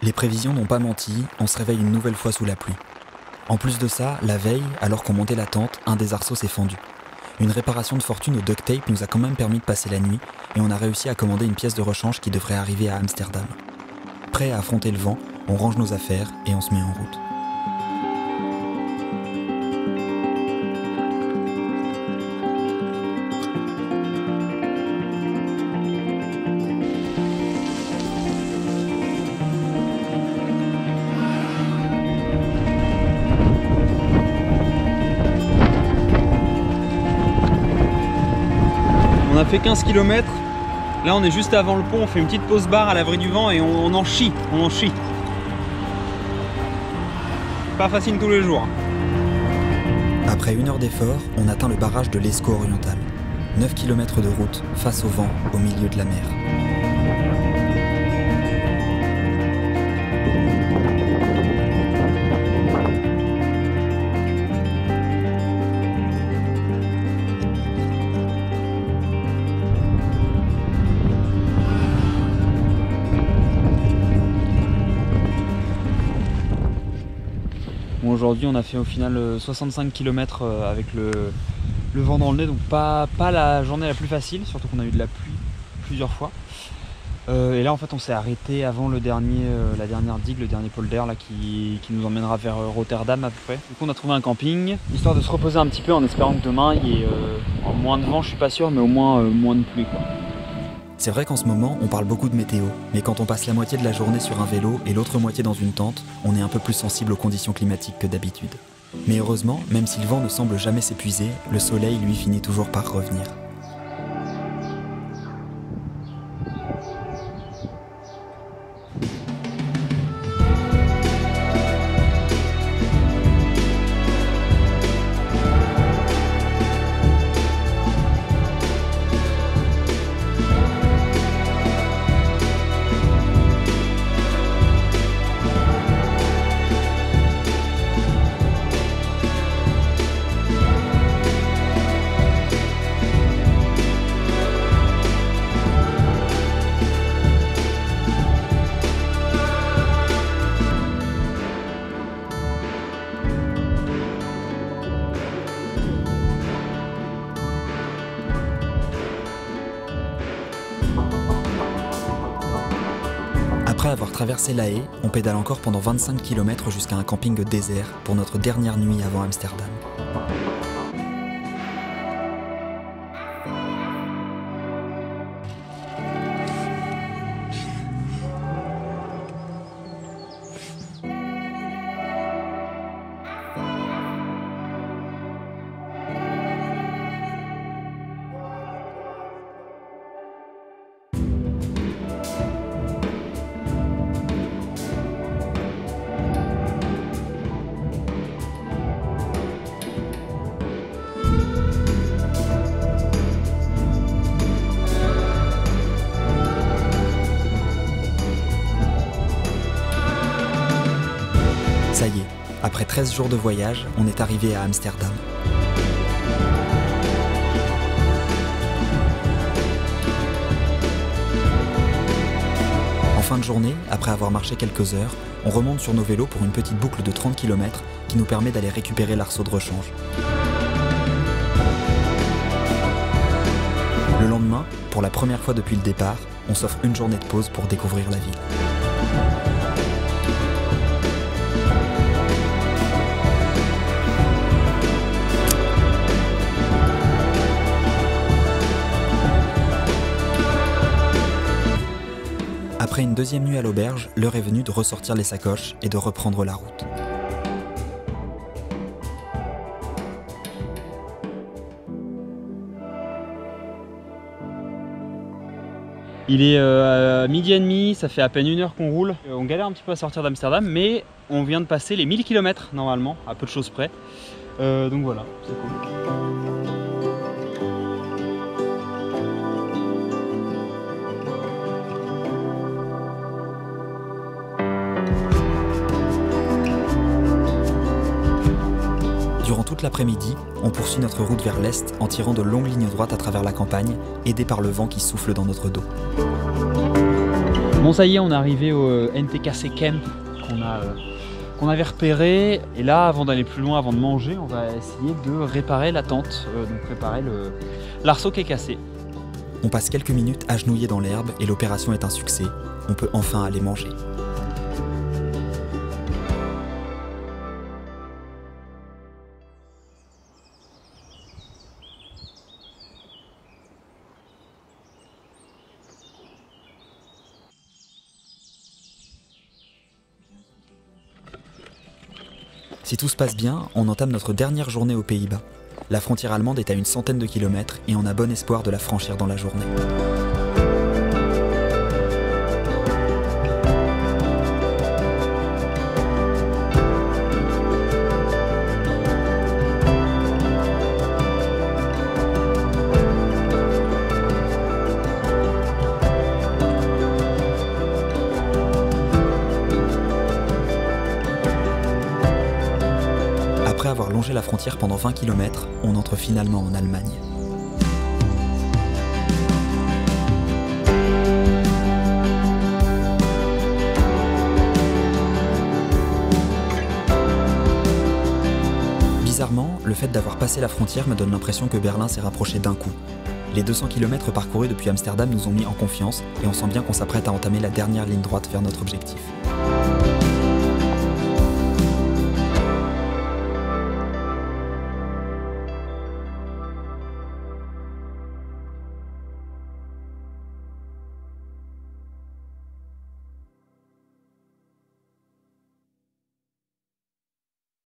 Les prévisions n'ont pas menti, on se réveille une nouvelle fois sous la pluie. En plus de ça, la veille, alors qu'on montait la tente, un des arceaux s'est fendu. Une réparation de fortune au duct tape nous a quand même permis de passer la nuit et on a réussi à commander une pièce de rechange qui devrait arriver à Amsterdam. Prêt à affronter le vent, on range nos affaires et on se met en route. On a fait 15 km, là on est juste avant le pont, on fait une petite pause bar à l'abri du vent et on en chie. Pas facile tous les jours. Après 1 heure d'effort, on atteint le barrage de l'Escaut oriental. 9 km de route, face au vent, au milieu de la mer. Bon, aujourd'hui on a fait au final 65 km avec le vent dans le nez, donc pas la journée la plus facile, surtout qu'on a eu de la pluie plusieurs fois. Et là en fait on s'est arrêté avant la dernière digue, le dernier polder là, qui nous emmènera vers Rotterdam à peu près. Du coup on a trouvé un camping, histoire de se reposer un petit peu en espérant que demain il y ait moins de vent, je suis pas sûr, mais au moins moins de pluie, quoi. C'est vrai qu'en ce moment, on parle beaucoup de météo, mais quand on passe la moitié de la journée sur un vélo et l'autre moitié dans une tente, on est un peu plus sensible aux conditions climatiques que d'habitude. Mais heureusement, même si le vent ne semble jamais s'épuiser, le soleil, lui, finit toujours par revenir. Après avoir traversé La Haye, on pédale encore pendant 25 km jusqu'à un camping désert pour notre dernière nuit avant Amsterdam. Ça y est, après 13 jours de voyage, on est arrivé à Amsterdam. En fin de journée, après avoir marché quelques heures, on remonte sur nos vélos pour une petite boucle de 30 km qui nous permet d'aller récupérer l'arceau de rechange. Le lendemain, pour la première fois depuis le départ, on s'offre une journée de pause pour découvrir la ville. Après une deuxième nuit à l'auberge, l'heure est venue de ressortir les sacoches et de reprendre la route. Il est à 12h30, ça fait à peine 1 heure qu'on roule. On galère un petit peu à sortir d'Amsterdam, mais on vient de passer les 1000 km normalement, à peu de choses près. Donc voilà, c'est cool. Durant toute l'après-midi, on poursuit notre route vers l'est en tirant de longues lignes droites à travers la campagne, aidés par le vent qui souffle dans notre dos. Bon, ça y est, on est arrivé au NTKC Camp qu'on avait repéré. Et là, avant d'aller plus loin, avant de manger, on va essayer de réparer la tente, donc réparer l'arceau qui est cassé. On passe quelques minutes agenouillés dans l'herbe et l'opération est un succès. On peut enfin aller manger. Si tout se passe bien, on entame notre dernière journée aux Pays-Bas. La frontière allemande est à une centaine de kilomètres et on a bon espoir de la franchir dans la journée. Après avoir longé la frontière pendant 20 km, on entre finalement en Allemagne. Bizarrement, le fait d'avoir passé la frontière me donne l'impression que Berlin s'est rapproché d'un coup. Les 200 km parcourus depuis Amsterdam nous ont mis en confiance et on sent bien qu'on s'apprête à entamer la dernière ligne droite vers notre objectif.